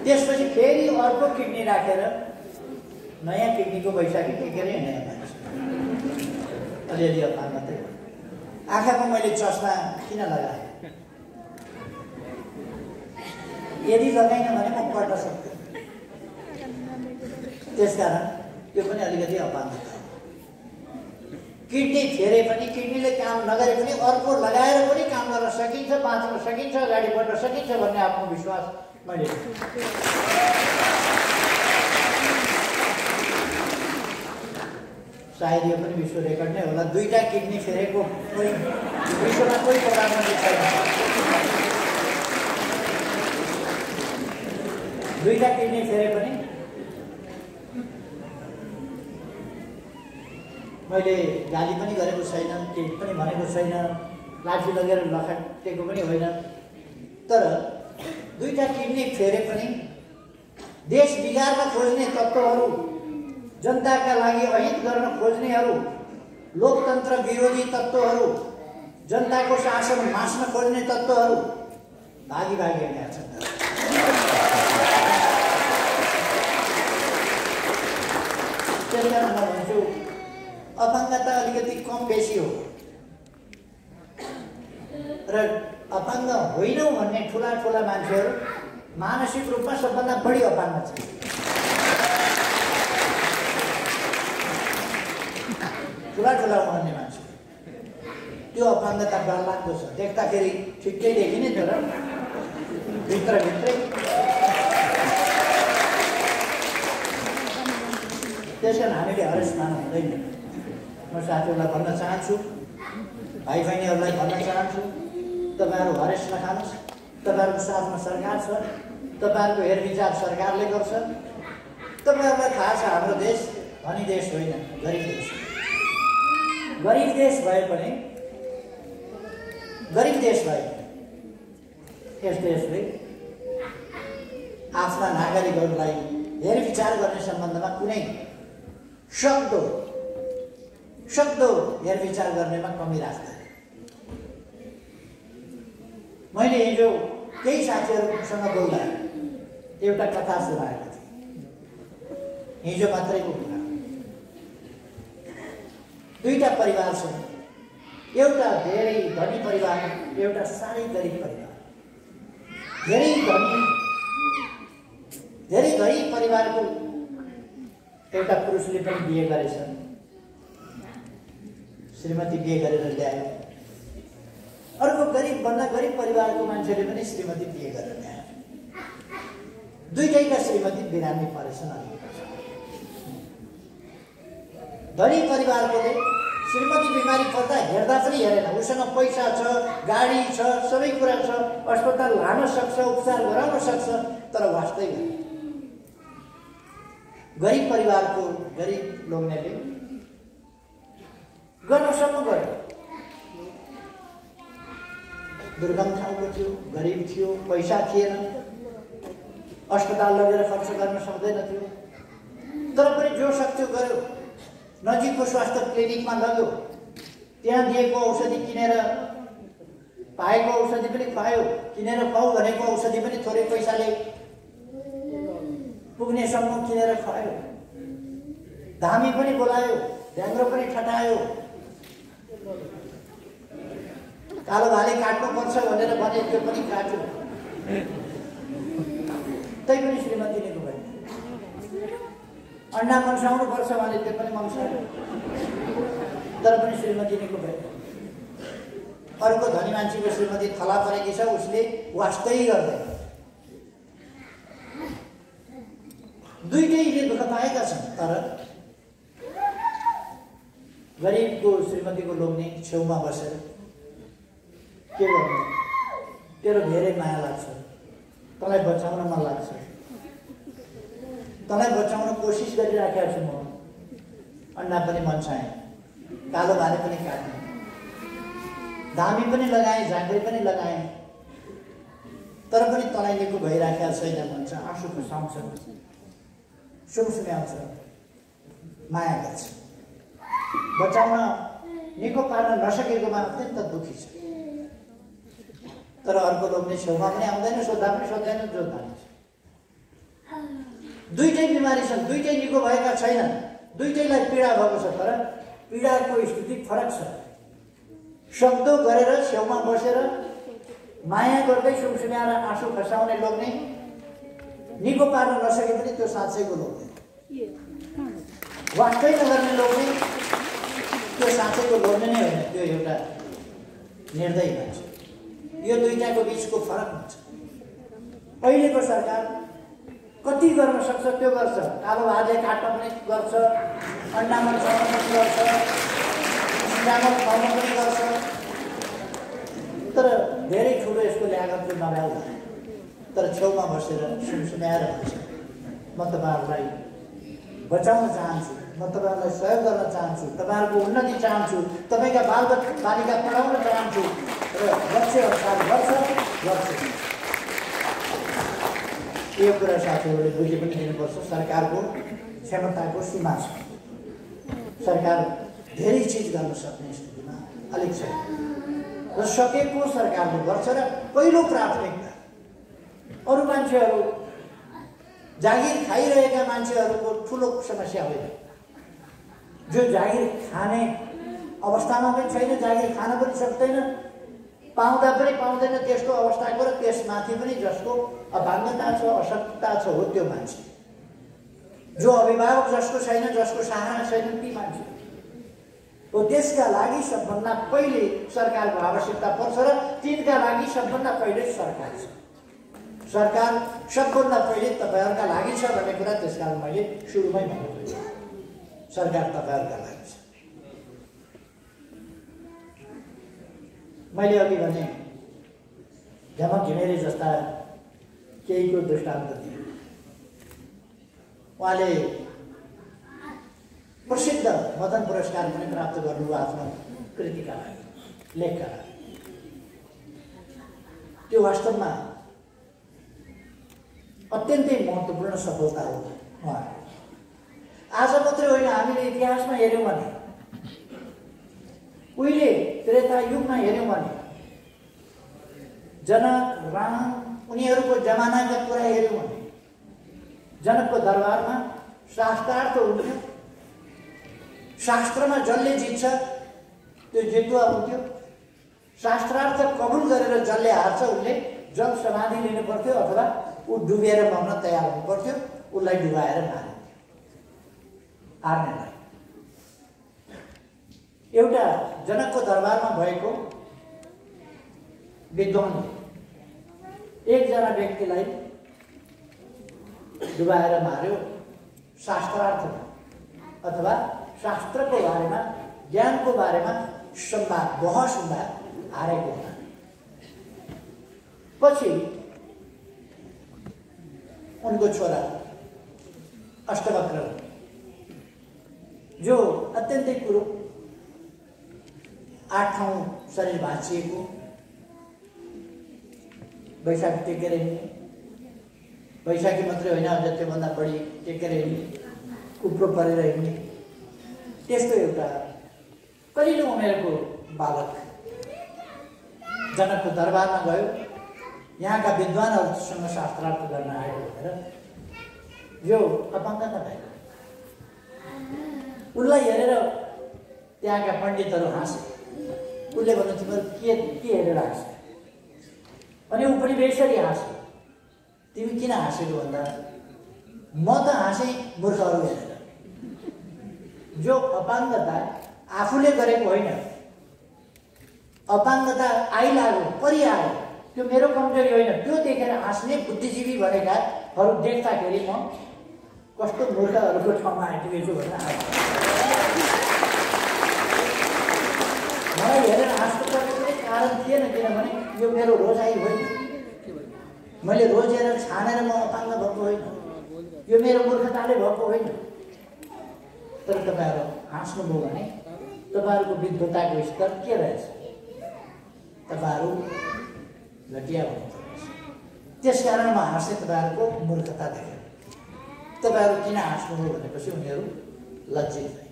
त्यसपछि फेरि अर्को किडनी राखेर नयाँ किडनीको बैशाखी टेकेर हिँडेर मान्छे अलिअलि अपाङ्ग मात्रै। आँखामा मैले चस्मा किन लगाएँ? यदि लगाइन भने म पढ्न सक्थेँ। त्यसकारण त्यो पनि अलिकति अपाङ्गता। किडनी फेरे पनि, किडनीले काम नगरे पनि अर्को लगाएर पनि काम गर्न सकिन्छ, बाँच्न सकिन्छ, अगाडि बढ्न सकिन्छ भन्ने आत्मविश्वास मैले सायद यो पनि विश्व रेकर्ड नै होला। 2टा किडनी फेरेको विश्वमा कोही प्रधानमन्त्री छैन। 2टा किडनी फेरे पनि मैले गाली पनि गरेको छैन, केही पनि भनेको छैन, लाठी लगेर लखेटेको पनि होइन। तर 2टा किडनी फेरे पनि देश बिगार्न खोज्ने तत्त्वहरू, जनताका लागि अहित गर्न खोज्नेहरू, लोकतन्त्र विरोधी तत्त्वहरू, जनताको शासन मास्न खोज्ने तत्त्वहरू भागी भागी हिँडेका छन्। त्यसकारण म भन्छु अपाङ्गता अलिकति कम बेसी हो र अपाङ्ग होइनौँ भन्ने ठुला ठुला मान्छेहरू मानसिक रूपमा सबभन्दा बढी अपाङ्ग छन्। ठुला ठुला भन्ने मान्छे त्यो अपाङ्गता डरलाग्दो छ। देख्दाखेरि ठिकै देखिने तर भित्रभित्रै। त्यसकारण हामीले हरेस मान्नु हुँदैन। म साथीहरूलाई भन्न चाहन्छु, भाइ बहिनीहरूलाई भन्न चाहन्छु, तपाईँहरू हरेस नखानुहोस्। तपाईँहरूको साथमा सरकार छ, तपाईँहरूको हेरविचार सरकारले गर्छ। तपाईँहरूलाई थाहा छ हाम्रो देश धनी देश होइन, गरिब देश। गरिब देश भए पनि यस देशले आफ्ना नागरिकहरूलाई हेरविचार गर्ने सम्बन्धमा कुनै सक्दो हेरविचार गर्नेमा कमी राख्दैन। मैले हिजो केही साथीहरूसँग बोल्दा एउटा कथा सुनाएको थिएँ। हिजो मात्रैको कुरा। 2टा परिवार छन्, एउटा धेरै धनी परिवार, एउटा साह्रै गरिब परिवार। धेरै गरिब परिवारको एउटा पुरुषले पनि बिहे गरेछन्, श्रीमती बिहे गरेर ल्यायो। अर्को गरिबभन्दा गरिब परिवारको मान्छेले पनि श्रीमती बिहे गरेर ल्यायो। 2टैका श्रीमती बिरामी परेछन्। धनी परिवारकोले श्रीमती बिमारी पर्दा हेर्दा पनि हेरेन। उसँग पैसा छ, गाडी छ, सबै कुरा छ, अस्पताल लान सक्छ, उपचार गराउन सक्छ, तर वास्तै होइन। गरिब परिवारको गरिब लोग्नेले गर्नसम्म गर्यो। दुर्गम ठाउँको थियो, गरिब थियो, पैसा थिएन, अस्पताल लगेर खर्च गर्न सक्दैन थियो, तर पनि जो सक्थ्यो गर्यो। नजिकको स्वास्थ्य क्लिनिकमा लग्यो, त्यहाँ दिएको औषधि किनेर, पाएको औषधि पनि खुवायो, किनेर खुवाऊ भनेको औषधि पनि थोरै पैसाले पुग्नेसम्म किनेर खुवायो। धामी पनि बोलायो, ढ्याङ्ग्रो पनि ठटायो, कालो भाले काट्नुपर्छ भनेर भने त्यो पनि काट्यो। तै पनि श्रीमती निको भयो। अन्डा मन्साउनु पर्छ भने त्यो पनि मन्सायो, तर पनि श्रीमती निको भयो। अर्को धनी मान्छेको श्रीमती थला परेकी छ, उसले वास्तै गर्दैन। 2टैले दुःख पाएका छन्। तर गरिबको श्रीमतीको लोग्ने छेउमा बसेर के गर्नु, तेरो धेरै माया लाग्छ, तँलाई बचाउन मन लाग्छ, तँलाई बचाउन कोसिस गरिराखेको छु म। अन्डा पनि मन्साएँ, कालो भाले पनि काटेँ, धामी पनि लगाएँ, झाँक्री पनि लगाएँ, तर पनि तँलाई निको भइराखेको छैन भन्छ। आँसु खसाउँछ, सुमसुम्याउँछ, माया गर्छ। बचाउन, निको पार्न नसकेकोमा अत्यन्त दुःखी छ। तर अर्को लोग्ने छेउमा पनि आउँदैन, सोद्धा पनि सोध्दैन, जो जान्छ। दुईटै बिमारी छन्, दुईटै निको भएका छैनन्, दुईटैलाई पीडा भएको छ, तर पीडाको स्थिति फरक छ। सक्दो गरेर छेउमा बसेर माया गर्दै सुमसुम्याएर आँसु खसाउने लोग्ने, निको पार्न नसके पनि त्यो साँच्चैको लोग्ने, वास्तै नगर्ने लोग्ने त्यो साँच्चैको लोग्ने नै होइन, त्यो एउटा निर्दयी मान्छे। यो दुईटाको बिचको फरक हुन्छ। अहिलेको सरकार कति गर्न सक्छ त्यो गर्छ, कालो भातले काट्न पनि गर्छ, अन्डामा चलाउन पनि गर्छ, चामल खुवाउन पनि गर्छ, तर धेरै ठुलो यसको ल्यागत चाहिँ नभ्याउँदा, तर छेउमा बसेर सुमसुम्याएर भन्छ म तपाईँहरूलाई बचाउन चाहन्छु, म तपाईँहरूलाई सहयोग गर्न चाहन्छु, तपाईँहरूको उन्नति चाहन्छु, तपाईँका बालबालिका पढाउन चाहन्छु र लक्ष्य अनुसार गर्छ। यो कुरा साथीहरूले बुझे पनि दिनुपर्छ। सरकारको क्षमताको सीमा छ। सरकार धेरै चिज गर्न सक्ने स्थितिमा अलिक छैन र सकेको सरकारले गर्छ। र पहिलो प्राथमिकता अरू मान्छेहरू, जागिर खाइरहेका मान्छेहरूको ठुलो समस्या होइन, जो जागिर खाने अवस्थामा पनि छैन, जागिर खान पनि सक्दैन, पाउँदा पनि पाउँदैन त्यस्तो अवस्थाको, र त्यसमाथि पनि जसको अपाङ्गता छ, अशक्तता छ, हो त्यो मान्छे। जो अभिभावक जसको छैन, जसको सहारा छैन, ती मान्छे हो। त्यसका लागि सबभन्दा पहिले सरकारको आवश्यकता पर्छ र तिनका लागि सबभन्दा पहिले सरकार छ। सरकार सबभन्दा पहिले तपाईँहरूका लागि छ भन्ने कुरा त्यसकारण मैले सुरुमै भन्नु, सरकार तपाईँहरूका लागि छ। मैले अघि भने झमक घिमिरे जस्ता केहीको दृष्टान्त दिएँ। उहाँले प्रसिद्ध मदन पुरस्कार पनि प्राप्त गर्नुभयो आफ्नो कृतिका लागि, लेखका लागि। त्यो वास्तवमा अत्यन्तै महत्त्वपूर्ण सफलता हो उहाँको। आज मात्रै होइन, हामीले इतिहासमा हेऱ्यौँ भने, उहिले त्रेता युगमा हेऱ्यौँ भने, जनक, राम, उनीहरूको जमानाका कुरा हेऱ्यौँ भने, जनकको दरबारमा शास्त्रार्थ हुन्थ्यो। शास्त्रमा जसले जित्छ त्यो जितुवा हुन्थ्यो। शास्त्रार्थ कबुल गरेर जसले हार्छ उसले जल समाधि लिनु पर्थ्यो, अथवा ऊ डुबेर मर्न तयार हुनु पर्थ्यो, उसलाई डुबाएर मारे हार्नेलाई। एउटा जनकको दरबारमा भएको विद्वानले एकजना व्यक्तिलाई डुबाएर मार्यो शास्त्रार्थमा, अथवा शास्त्रको बारेमा, ज्ञानको बारेमा संवाद बहस हुँदा हारेको हुँदा। पछि उनको छोरा अष्टवक्र, जो अत्यन्तै कुरो, 8 ठाउँ शरीर भाँचिएको, वैशाखी टेकेर हिँड्ने, वैशाखी मात्रै होइन अझ त्योभन्दा बढी टेकेर हिँड्ने, उप्रो परेर हिँड्ने, त्यस्तो एउटा कलिलो उमेरको बालक जनकको दरबारमा गयो। यहाँका विद्वानहरूसँग शास्त्रार्थ गर्न आयो भनेर यो अपाङ्ग नभएको, उसलाई हेरेर त्यहाँका पण्डितहरू हाँसे। उसले भन्नु तिमीहरू के हेरेर हाँसे? अनि ऊ पनि बेसरी हाँस्यो। तिमी किन हाँसेको भन्दा, म त हाँसेँ मूर्खहरू हेरेर। जो अपाङ्गता आफूले गरेको होइन, अपाङ्गता आइलाग्यो, परिआयो, त्यो मेरो कमजोरी होइन, त्यो देखेर हाँस्ने बुद्धिजीवी भनेकाहरू देख्दाखेरि म कस्तो मूर्खहरूको ठाउँमा आइपुगेछु भनेर मलाई हेरेर हाँस्नुपर्ने कुनै कारण थिएन, किनभने यो मेरो रोजाइ होइन। मैले रोजेर छानेर म अपाङ्ग भएको होइन, यो मेरो मूर्खताले भएको होइन। तर तपाईँहरू हाँस्नुभयो भने तपाईँहरूको विद्वताको स्तर के रहेछ? तपाईँहरू घटिया हुनुहुन्छ। त्यसकारण म हाँसेँ तपाईँहरूको मूर्खता देखेर। तपाईँहरू किन हाँस्नुभयो भनेपछि उनीहरू लज्जित भए।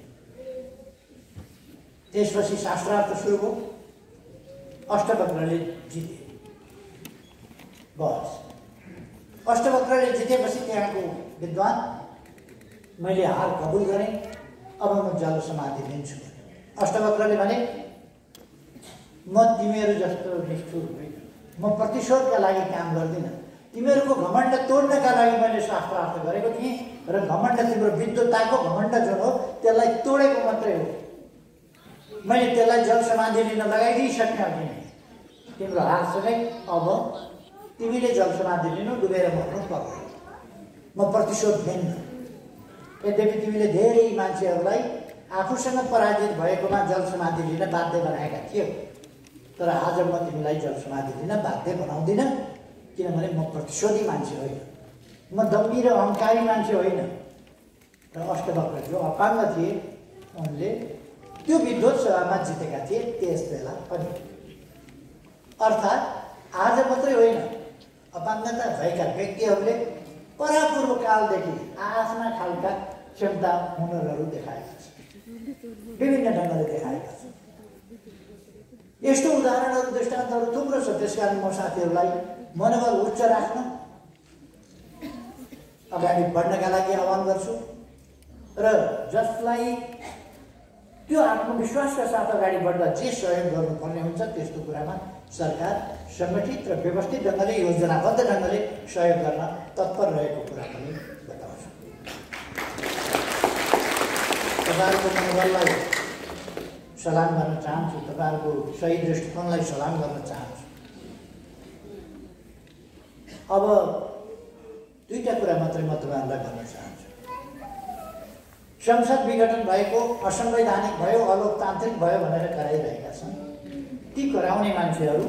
त्यसपछि शास्त्रार्थ सुरु भयो। अष्टवक्रले जिते। बस अष्टवक्रले जितेपछि त्यहाँको विद्वान मैले हार कबुल गरेँ, अब म जल समाधि लिन्छु। अष्टवक्रले भने म तिमीहरू जस्तो निष्ठुर होइन, म प्रतिशोधका लागि काम गर्दिनँ। तिमीहरूको घमण्ड तोड्नका लागि मैले शास्त्रार्थ गरेको थिएँ र घमण्ड तिम्रो विद्वत्ताको घमण्ड जुन हो त्यसलाई तोडेको मात्रै हो। मैले त्यसलाई जल समाधि लिन लगाइदिइसकेँ अघि नै। तिम्रो हारसँगै अब तिमीले जल समाधि लिनु, डुबेर मर्नु पर्यो। म प्रतिशोध लिन्न। यद्यपि तिमीले धेरै मान्छेहरूलाई आफूसँग पराजित भएकोमा जल समाधि लिन बाध्य बनाएका थियौ, तर आज म तिमीलाई जल समाधि लिन बाध्य बनाउँदिनँ, किनभने म प्रतिशोधी मान्छे होइन, म दम्भी र अहङ्कारी मान्छे होइन। र अष्टवक्र जो अपाङ्ग थिए उनले त्यो विद्वत सभामा जितेका थिए त्यस बेला पनि। अर्थात् आज मात्रै होइन, अपाङ्गता भएका व्यक्तिहरूले परापूर्व कालदेखि आफ्ना खालका क्षमता हुनरहरू देखाएका छन्, विभिन्न ढङ्गले देखाएका छन्। यस्तो उदाहरणहरू दृष्टान्तहरू थुप्रो छ। त्यसकारण म साथीहरूलाई मनोबल उच्च राख्न, अगाडि बढ्नका लागि आह्वान गर्छु र जसलाई त्यो आत्मविश्वासका साथ अगाडि बढ्दा जे सहयोग गर्नुपर्ने हुन्छ त्यस्तो कुरामा सरकार सङ्गठित र व्यवस्थित ढङ्गले, योजनाबद्ध ढङ्गले सहयोग गर्न तत्पर रहेको कुरा पनि बताउँछु। तपाईँहरूको मनोबललाई सलाम गर्न चाहन्छु, तपाईँहरूको सही दृष्टिकोणलाई सलाम गर्न चाहन्छु। अब दुईटा कुरा मात्रै म तपाईँहरूलाई भन्न चाहन्छु। संसद विघटन भएको, असंवैधानिक भयो, अलोकतान्त्रिक भयो भनेर कराइरहेका छन् ती कराउने मान्छेहरू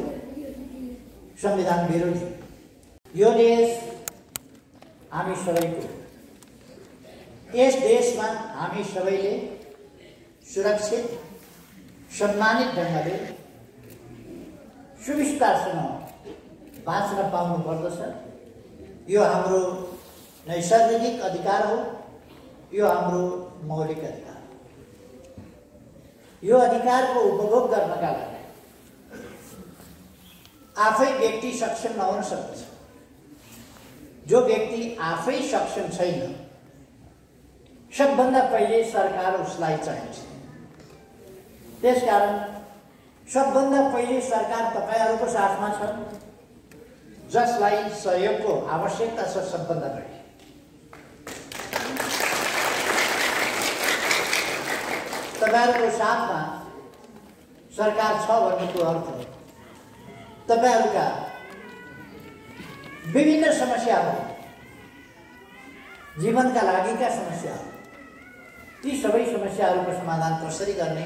संविधान विरोधी। यो देश हामी सबैको, यस देशमा हामी सबैले सुरक्षित, सम्मानित ढङ्गले सुविस्तारसँग बाँच्न पाउनु पर्दछ। यो हाम्रो नैसर्गिक अधिकार हो, यो हाम्रो मौलिक अधिकार हो। यो अधिकारको उपभोग गर्नका लागि आफै व्यक्ति सक्षम नहुन सक्छ। जो व्यक्ति आफै सक्षम छैन, सबभन्दा पहिले सरकार उसलाई चाहिन्छ। त्यसकारण सबभन्दा पहिले सरकार तपाईँहरूको साथमा छ, जसलाई सहयोगको आवश्यकता छ सबभन्दा बढी। तपाईँहरूको साथमा सरकार छ भन्नुको अर्थ तपाईँहरूका विभिन्न समस्याहरू, जीवनका लागिका समस्याहरू, ती सबै समस्याहरूको समाधान कसरी गर्ने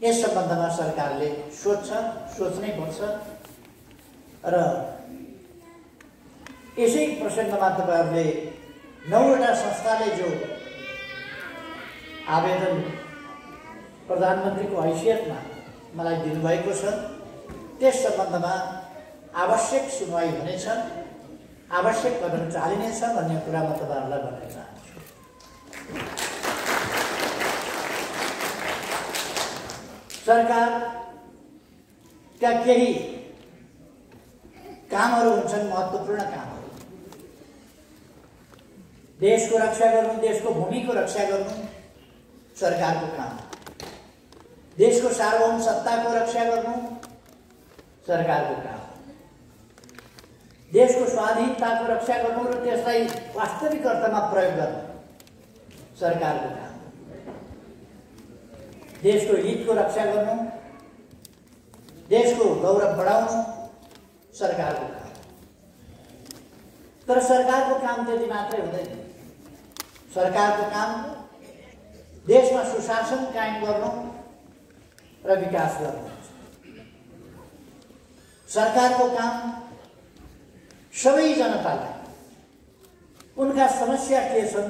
यस सम्बन्धमा सरकारले सोच्नै पर्छ। र यसै प्रसङ्गमा तपाईँहरूले 9वटा संस्थाले जो आवेदन प्रधानमन्त्रीको हैसियतमा मलाई दिनुभएको छ त्यस सम्बन्धमा आवश्यक सुनवाई हुनेछ, आवश्यक कदम चालिनेछ भन्ने कुरा म तपाईँहरूलाई भन्न चाहन्छु। सरकारका केही कामहरू हुन्छन्, महत्त्वपूर्ण कामहरू। देशको रक्षा गर्नु, देशको भूमिको रक्षा गर्नु सरकारको काम। देशको सार्वभौम सत्ताको रक्षा गर्नु सरकारको काम। देशको स्वाधीनताको रक्षा गर्नु र त्यसलाई वास्तविक अर्थमा प्रयोग गर्नु सरकारको काम। देशको हितको रक्षा गर्नु, देशको गौरव बढाउनु सरकारको काम। तर सरकारको काम त्यति मात्रै हुँदैन। सरकारको काम देशमा सुशासन कायम गर्नु र विकास गर्नु। सरकारको काम सबै जनतालाई उनका समस्या के छन्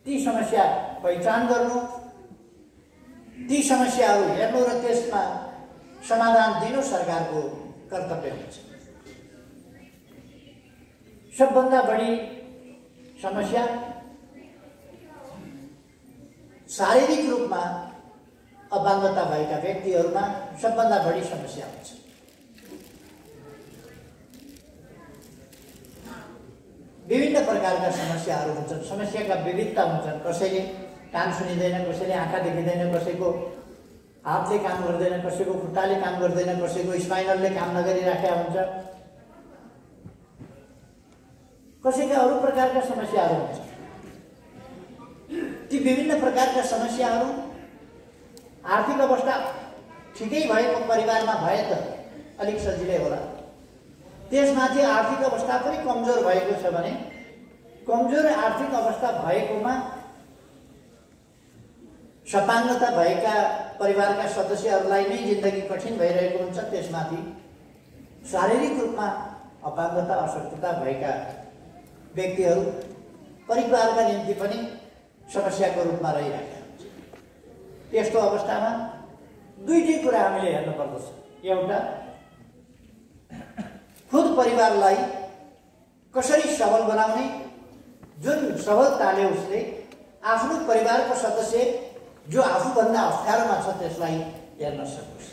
ती समस्या पहिचान गर्नु, ती समस्याहरू हेर्नु र त्यसमा समाधान दिनु सरकारको कर्तव्य हुन्छ। सबभन्दा बढी समस्या शारीरिक रूपमा अपाङ्गता भएका व्यक्तिहरूमा सबभन्दा बढी समस्या हुन्छ। विभिन्न प्रकारका समस्याहरू हुन्छन्, समस्याका विविधता हुन्छन्। कसैले कान सुनिँदैन, कसैले आँखा देखिँदैन, कसैको हातले काम गर्दैन, कसैको खुट्टाले काम गर्दैन, कसैको स्पाइनलले काम नगरिराखेका हुन्छ, कसैका अरू प्रकारका समस्याहरू हुन्छन्। ती विभिन्न प्रकारका समस्याहरू आर्थिक अवस्था ठिकै भएको परिवारमा भए त अलिक सजिलै होला। त्यसमाथि आर्थिक अवस्था पनि कमजोर भएको छ भने कमजोर आर्थिक अवस्था भएकोमा सपाङ्गता भएका परिवारका सदस्यहरूलाई नै जिन्दगी कठिन भइरहेको हुन्छ। त्यसमाथि शारीरिक रूपमा अपाङ्गता अशक्तता भएका व्यक्तिहरू परिवारका निम्ति पनि समस्याको रूपमा रहिरहेका हुन्छ। यस्तो अवस्थामा दुईटै कुरा हामीले हेर्नुपर्दछ। एउटा, खुद परिवारलाई कसरी सबल बनाउने, जुन सबलताले उसले आफ्नो परिवारको सदस्य जो आफूभन्दा अप्ठ्यारोमा छ त्यसलाई हेर्न सकोस्।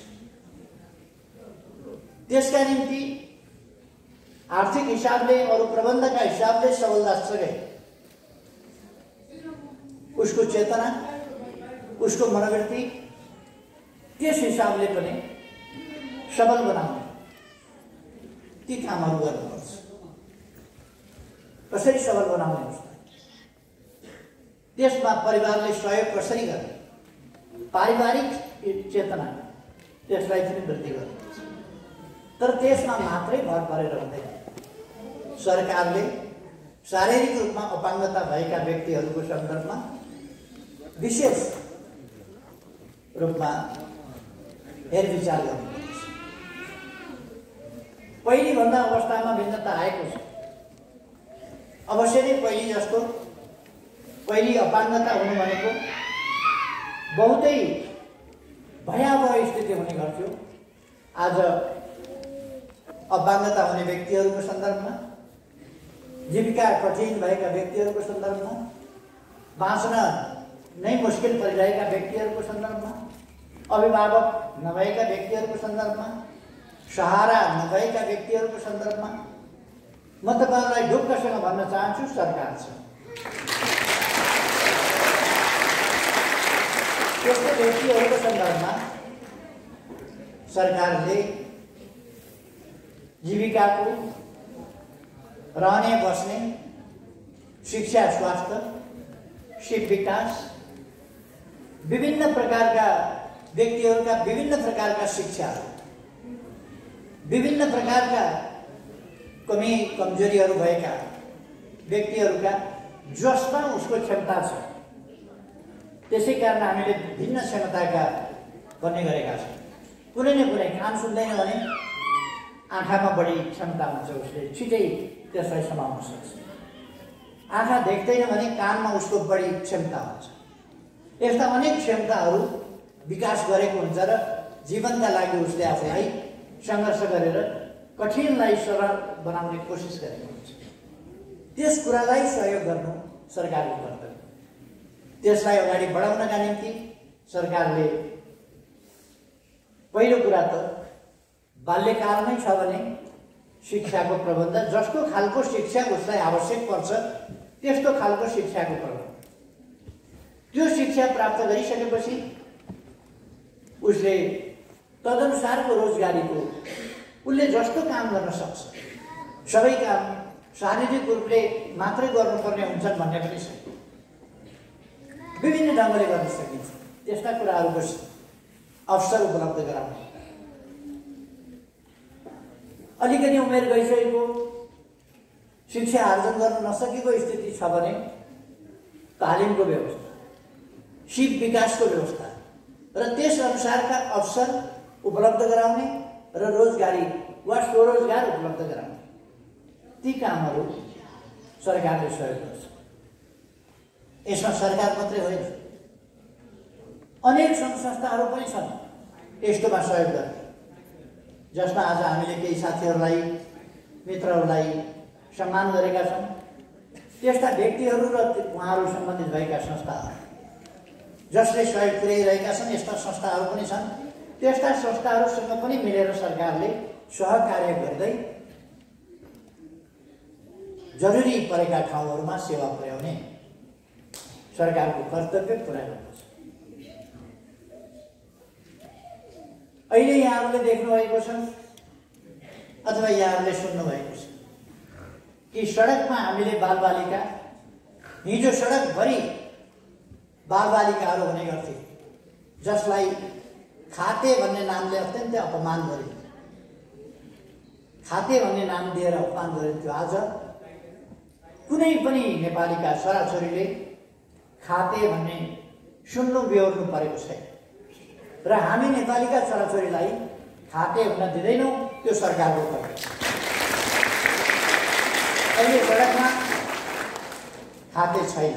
त्यसका निम्ति आर्थिक हिसाबले अरू प्रबन्धका हिसाबले सबलतासँगै उसको चेतना, उसको मनोवृत्ति त्यस हिसाबले पनि सबल बनाउने ती कामहरू गर्नुपर्छ। कसरी सबल बनाउने उसलाई, त्यसमा परिवारले सहयोग कसरी गर्ने, पारिवारिक चेतना त्यसलाई पनि वृद्धि गर्नुपर्छ। तर त्यसमा मात्रै भर परेर हुँदैन। सरकारले शारीरिक रूपमा अपाङ्गता भएका व्यक्तिहरूको सन्दर्भमा विशेष रूपमा हेरविचार गर्नुपर्छ। पहिलेभन्दा अवस्थामा भिन्नता आएको छ। अवश्य नै पहिले जस्तो पहिले अपाङ्गता हुनु भनेको बहुतै भयावह स्थिति हुने गर्थ्यो। आज अपाङ्गता हुने व्यक्तिहरूको सन्दर्भमा, जीविका कठिन भएका व्यक्तिहरूको सन्दर्भमा, बाँच्न नै मुस्किल परिरहेका व्यक्तिहरूको सन्दर्भमा, अभिभावक नभएका व्यक्तिहरूको सन्दर्भमा, सहारा नभएका व्यक्तिहरूको सन्दर्भमा म तपाईँहरूलाई ढुक्कसँग भन्न चाहन्छु, सरकार छ। त्यस्तो व्यक्तिहरूको सन्दर्भमा सरकारले जीविकाको, रहने बस्ने, शिक्षा, स्वास्थ्य, शिव विकास, विभिन्न प्रकारका व्यक्तिहरूका विभिन्न प्रकारका शिक्षा, विभिन्न प्रकारका कमी कमजोरीहरू भएका व्यक्तिहरूका जसमा उसको क्षमता छ, त्यसै कारण हामीले भिन्न क्षमताका भन्ने गरेका छौँ। कुनै न कुनै काम सुन्दैन भने आँखामा बढी क्षमता हुन्छ, उसले छिटै त्यसलाई समाउन सक्छ। आँखा देख्दैन भने कानमा उसको बढी क्षमता हुन्छ। यस्ता अनेक क्षमताहरू विकास गरेको हुन्छ र जीवनका लागि उसले आफूलाई सङ्घर्ष गरेर कठिनलाई सरल बनाउने कोसिस गरेको हुन्छ। त्यस कुरालाई सहयोग गर्नु सरकारको कर्तव्य। त्यसलाई अगाडि बढाउनका निम्ति सरकारले पहिलो कुरा त बाल्यकालमै छ भने शिक्षाको प्रबन्ध, जस्तो खालको शिक्षा उसलाई आवश्यक पर्छ त्यस्तो खालको शिक्षाको प्रबन्ध, त्यो शिक्षा प्राप्त गरिसकेपछि उसले तदनुसारको रोजगारीको उसले जस्तो काम गर्न सक्छ, सबै काम शारीरिक रूपले मात्रै गर्नुपर्ने हुन्छन् भन्ने पनि छैन। विभिन्न ढङ्गले गर्न सकिन्छ। त्यस्ता कुराहरूको अवसर उपलब्ध गराउने। अलिकति उमेर गइसकेको, शिक्षा आर्जन गर्न नसकेको स्थिति छ भने तालिमको व्यवस्था, शिव विकासको व्यवस्था र त्यस अनुसारका अवसर उपलब्ध गराउने र रोजगारी वा स्वरोजगार उपलब्ध गराउने, ती कामहरू सरकारले सहयोग गर्छ। यसमा सरकार मात्रै होइन, अनेक सङ्घ संस्थाहरू पनि छन् यस्तोमा सहयोग गर्ने, जसमा आज हामीले केही साथीहरूलाई, मित्रहरूलाई सम्मान गरेका छौँ। त्यस्ता व्यक्तिहरू र उहाँहरू सम्बन्धित भएका संस्थाहरू जसले सहयोग पुर्याइरहेका छन्, यस्ता संस्थाहरू पनि छन्। त्यस्ता संस्थाहरूसँग पनि मिलेर सरकारले सहकार्य गर्दै जरुरी परेका ठाउँहरूमा सेवा पुर्याउने सरकारको कर्तव्य पुरा गर्दछ। अहिले यहाँहरूले देख्नुभएको छ अथवा यहाँहरूले सुन्नुभएको छ कि सडकमा हामीले बालबालिका, हिजो सडकभरि बालबालिकाहरू हुने गर्थे जसलाई खाते भन्ने नामले अत्यन्तै अपमान गरिन्थ्यो। खाते भन्ने नाम दिएर अपमान गरिन्थ्यो। आज कुनै पनि नेपालीका छोराछोरीले खाते भन्ने सुन्नु बेहोर्नु परेको छैन र हामी नेपालीका छोराछोरीलाई खाते हुन दिँदैनौँ। त्यो सरकारको कर्तव्य। अहिले सडकमा खाते छैन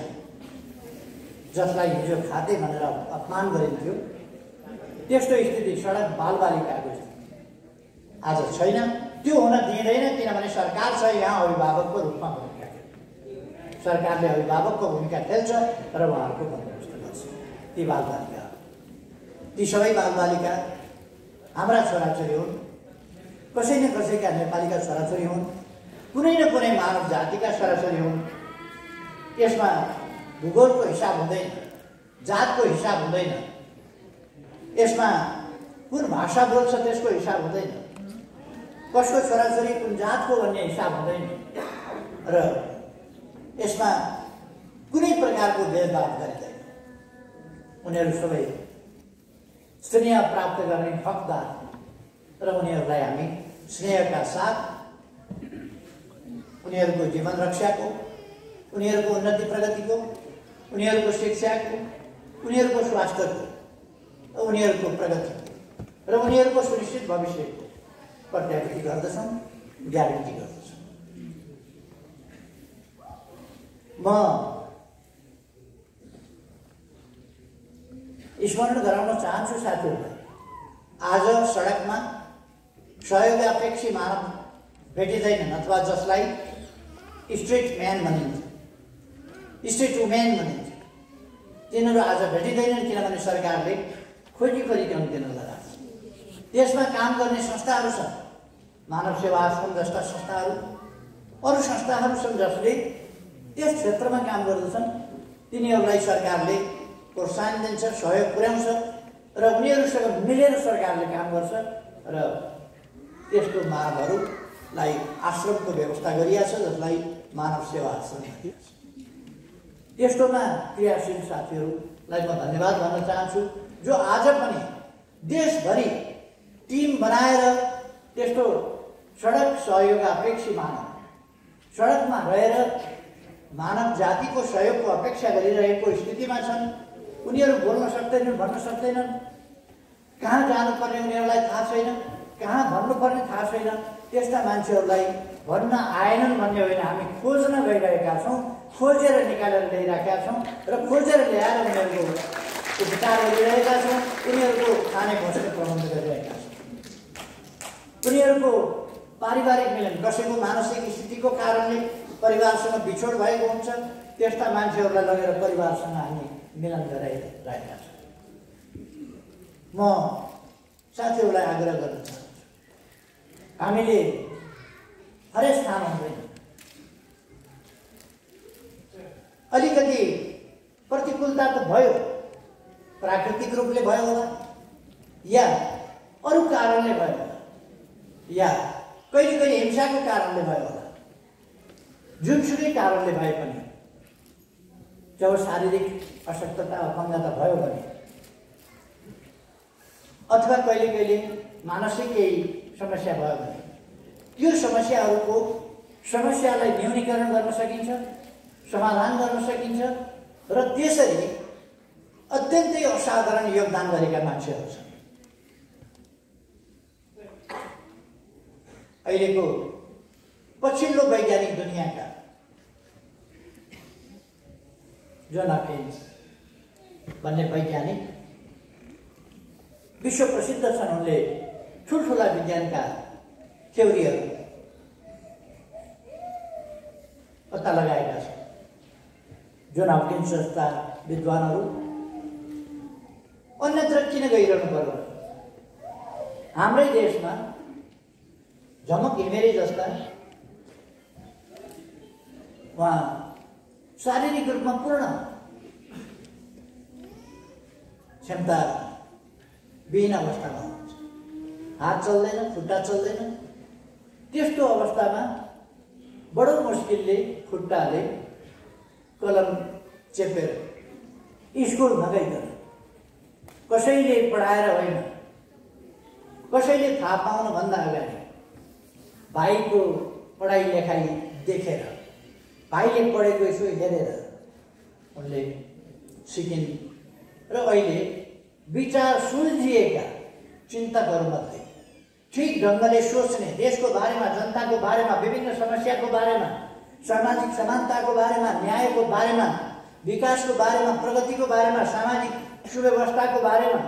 जसलाई हिजो खाते भनेर अपमान गरिन्थ्यो, त्यस्तो स्थिति सडक बालबालिकाको आज छैन। त्यो हुन दिँदैन किनभने सरकार छ यहाँ अभिभावकको रूपमा भूमिका। सरकारले अभिभावकको भूमिका खेल्छ र उहाँहरूको बन्दोबस्त गर्छ। ती बालबालिका, ती सबै बालबालिका हाम्रा छोराछोरी हुन्, कसै न कसैका नेपालीका छोराछोरी हुन्, कुनै न कुनै मानव जातिका छोराछोरी हुन्। यसमा भूगोलको हिसाब हुँदैन, जातको हिसाब हुँदैन, यसमा कुन भाषा बोल्छ त्यसको हिसाब हुँदैन, कसको छोराछोरी कुन जातको भन्ने हिसाब हुँदैन र यसमा कुनै प्रकारको भेदभाव गरिँदैन। उनीहरू सबै स्नेह प्राप्त गर्ने हकदार र उनीहरूलाई हामी स्नेहका साथ उनीहरूको जीवन रक्षाको, उनीहरूको उन्नति प्रगतिको, उनीहरूको शिक्षाको, उनीहरूको स्वास्थ्यको, उनीहरूको प्रगतिको र उनीहरूको सुनिश्चित भविष्यको प्रत्याभूति गर्दछौँ, ग्यारेन्टी गर्दछौँ। म स्मरण गराउन चाहन्छु साथीहरूलाई, आज सडकमा सहयोगापेक्षी मानव भेटिँदैनन् अथवा जसलाई स्ट्रिट म्यान भनिन्छ, स्ट्रिट वुमेन भनिन्छ, तिनीहरू आज भेटिँदैनन् किनभने सरकारले खोजी दिन लगाएको छ। त्यसमा काम गर्ने संस्थाहरू छन्, मानव सेवा आश्रम जस्ता संस्थाहरू, अरू संस्थाहरू छन् जसले त्यस क्षेत्रमा काम गर्दछन्। तिनीहरूलाई सरकारले प्रोत्साहन दिन्छ, सहयोग पुर्याउँछ र उनीहरूसँग मिलेर सरकारले काम गर्छ र त्यस्तो मानवहरूलाई आश्रमको व्यवस्था गरिएको छ जसलाई मानव सेवा आश्रम भनिन्छ। त्यस्तोमा क्रियाशील साथीहरूलाई म धन्यवाद भन्न चाहन्छु जो आज पनि देशभरि टिम बनाएर त्यस्तो सडक सहयोगापेक्षी मानव, सडकमा रहेर मानव जातिको सहयोगको अपेक्षा गरिरहेको स्थितिमा छन्। उनीहरू बोल्न सक्दैनन्, भन्न सक्दैनन्, कहाँ जानुपर्ने उनीहरूलाई थाहा छैन, कहाँ भन्नुपर्ने थाहा छैन। त्यस्ता मान्छेहरूलाई भन्न आएनन् भन्ने होइन, हामी खोज्न गइरहेका छौँ, खोजेर निकालेर ल्याइरहेका छौँ र खोजेर ल्याएर उनीहरूको उपचार गरिरहेका छौँ, उनीहरूको खाने बस्ने प्रबन्ध गरिरहेका छौँ। उनीहरूको पारिवारिक मिलन, कसैको मानसिक स्थितिको कारणले परिवारसँग बिछोड भएको हुन्छ, त्यस्ता मान्छेहरूलाई लगेर परिवारसँग हामी मिलन गराइरहेका छौँ। म साथीहरूलाई आग्रह गर्न चाहन्छु, हामीले हरेक स्थान हुँदैन, अलिकति प्रतिकूलता त भयो, प्राकृतिक रूपले भयो होला या अरू कारणले भयो होला या कहिले कहिले हिंसाको कारणले भयो होला। जुनसुकै कारणले भए पनि जब शारीरिक अशक्तता अपङ्गता भयो भने अथवा कहिले कहिले मानसिक केही समस्या भयो भने त्यो समस्यालाई न्यूनीकरण गर्न सकिन्छ, समाधान गर्न सकिन्छ र त्यसरी अत्यन्तै असाधारण योगदान गरेका मान्छेहरू छन्। अहिलेको पछिल्लो वैज्ञानिक दुनियाँका जोन हकिन्स भन्ने वैज्ञानिक विश्व प्रसिद्ध छन्। उनले ठुल्ठुला विज्ञानका थ्योरीहरू पत्ता लगाएका छन्। जोन हकिन्स जस्ता विद्वानहरू अन्यत्र किन गइरहनु पर्यो? हाम्रै देशमा झमक घिमिरे जस्ता उहाँ शारीरिक रूपमा पूर्ण क्षमता विहीन अवस्थामा हुनुहुन्छ। हात चल्दैन, खुट्टा चल्दैन। त्यस्तो अवस्थामा बडो मुस्किलले खुट्टाले कलम चेपेर स्कुल नगइकन, कसैले पढाएर होइन, कसैले थाहा पाउनुभन्दा अगाडि भाइको पढाइ लेखाइ देखेर, भाइले पढेको यसो हेरेर उनले सिकिन् र अहिले विचार सुल्झिएका चिन्तकहरूमध्ये ठीक ढङ्गले सोच्ने, देशको बारेमा, जनताको बारेमा, विभिन्न समस्याको बारेमा, सामाजिक समानताको बारेमा, न्यायको बारेमा, विकासको बारेमा, प्रगतिको बारेमा, सामाजिक सुव्यवस्थाको बारेमा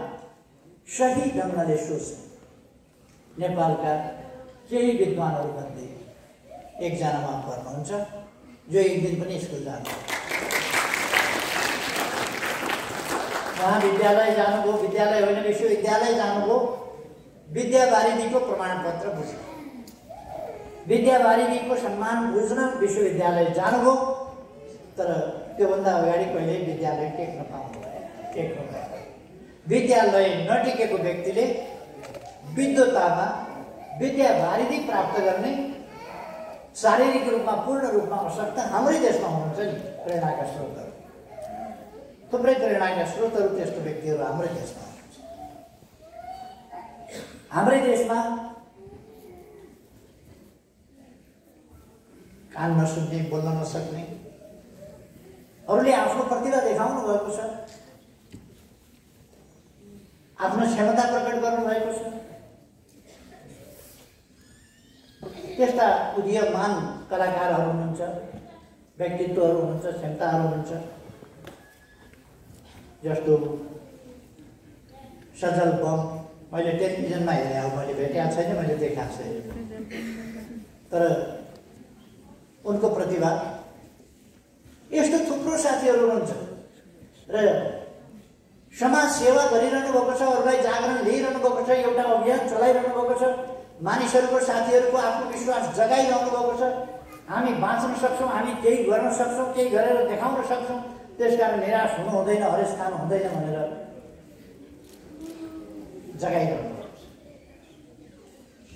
सही ढङ्गले सोच्ने नेपालका केही विद्वानहरूमध्ये एकजना उहाँ पर्नुहुन्छ, जो एक दिन पनि स्कुल जानु। उहाँ विद्यालय जानुभयो, विद्यालय होइन विश्वविद्यालय जानुभयो, विद्यावारिधीको प्रमाणपत्र बुझ्नु, विद्यावारिधीको सम्मान बुझ्न विश्वविद्यालय जानुभयो, तर त्योभन्दा अगाडि कहिल्यै विद्यालय टेक्न पाउनुभयो। विद्यालय नटेकेको व्यक्तिले विद्वतामा विद्यावारिधि प्राप्त गर्ने शारीरिक रूपमा पूर्ण रूपमा अशक्त हाम्रै देशमा हुनुहुन्छ नि प्रेरणाका स्रोतहरू। थुप्रै प्रेरणाका स्रोतहरू त्यस्तो व्यक्तिहरू हाम्रै देशमा हुनुहुन्छ। हाम्रै देशमा कान नसुन्ने, बोल्न नसक्ने, अरूले आफ्नो प्रतिभा देखाउनु भएको छ, आफ्नो क्षमता प्रकट गर्नुभएको छ, त्यस्ता उदीयमान कलाकारहरू हुनुहुन्छ, व्यक्तित्वहरू हुनुहुन्छ, क्षमताहरू हुनुहुन्छ। जस्तो सजल बम मैले टेलिभिजनमा हेरेँ, अब मैले भेटेको छैन, मैले देखाएको छैन, तर उनको प्रतिभा। यस्तो थुप्रो साथीहरू हुनुहुन्छ र समाज सेवा गरिरहनु भएको छ, अरूलाई जागरण लिइरहनु भएको छ, एउटा अभियान चलाइरहनु भएको छ, मानिसहरूको, साथीहरूको आत्मविश्वास जगाइरहनु भएको छ। हामी बाँच्न सक्छौँ, हामी केही गर्न सक्छौँ, केही गरेर देखाउन सक्छौँ, त्यसकारण निराश हुनु हुँदैन, हरेस खानु हुँदैन भनेर जगाइरहनु भएको छ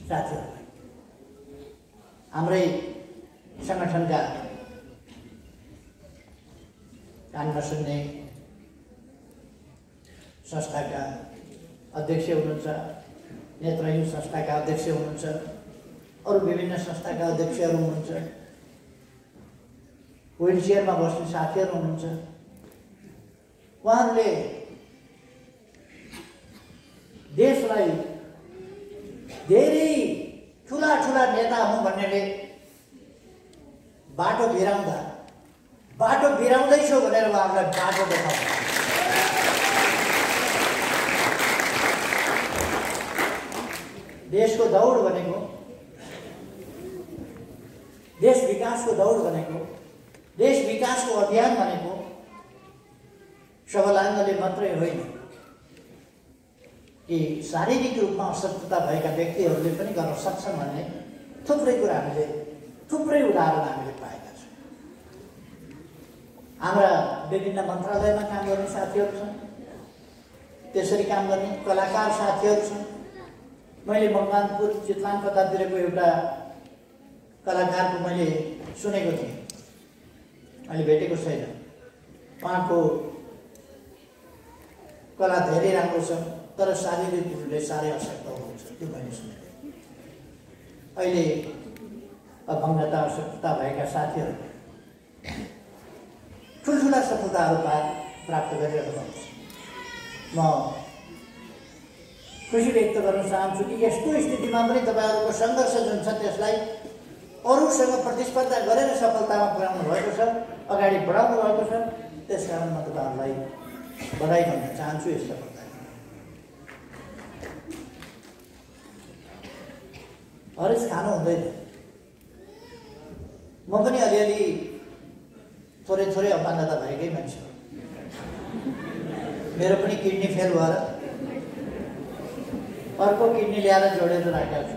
साथीहरूलाई। हाम्रै सङ्गठनका कान नसुन्ने संस्थाका अध्यक्ष हुनुहुन्छ, नेत्रहीन संस्थाका अध्यक्ष हुनुहुन्छ, अरू विभिन्न संस्थाका अध्यक्षहरू हुनुहुन्छ, व्हील चेयरमा बस्ने साथीहरू हुनुहुन्छ। उहाँहरूले देशलाई धेरै ठुला ठुला नेता हुँ भन्नेले बाटो बिराउँदैछौ भनेर उहाँहरूलाई बाटो देखाउँछ। देशको दौड भनेको, देश विकासको दौड भनेको, देश विकासको अभियान भनेको सबलाङ्गले मात्रै होइन कि शारीरिक रूपमा अशक्तता भएका व्यक्तिहरूले पनि गर्न सक्छन् भन्ने थुप्रै कुरा हामीले, थुप्रै उदाहरण हामीले पाएका छौँ। हाम्रा विभिन्न मन्त्रालयमा काम गर्ने साथीहरू छन्, त्यसरी काम गर्ने कलाकार साथीहरू छन्। मैले मकवानपुर चितवन कतातिरको एउटा कलाकारको मैले सुनेको थिएँ, मैले भेटेको छैन। उहाँको कला धेरै राम्रो छ, तर शारीरिक रूपले साह्रै अशक्त हुनुहुन्छ, त्यो मैले सुनेको थिएँ। अहिले अभङ्गता, अशक्तता भएका साथीहरू ठुल्ठुला सफलताहरू प्राप्त गरिरहेको हुन्छ। म खुसी व्यक्त गर्न चाहन्छु कि यस्तो स्थितिमा पनि तपाईँहरूको सङ्घर्ष जुन छ त्यसलाई अरूसँग प्रतिस्पर्धा गरेर सफलतामा पुर्याउनु भएको छ, अगाडि बढाउनु भएको छ। त्यसकारण म तपाईँहरूलाई बधाई भन्न चाहन्छु यस सफलता। हरेस खानु हुँदैन। म पनि अलिअलि थोरै थोरै अपाङ्गता भएकै मान्छे हो। मेरो पनि किडनी फेल भएर अर्को किडनी ल्याएर जोडेर राखेको छु।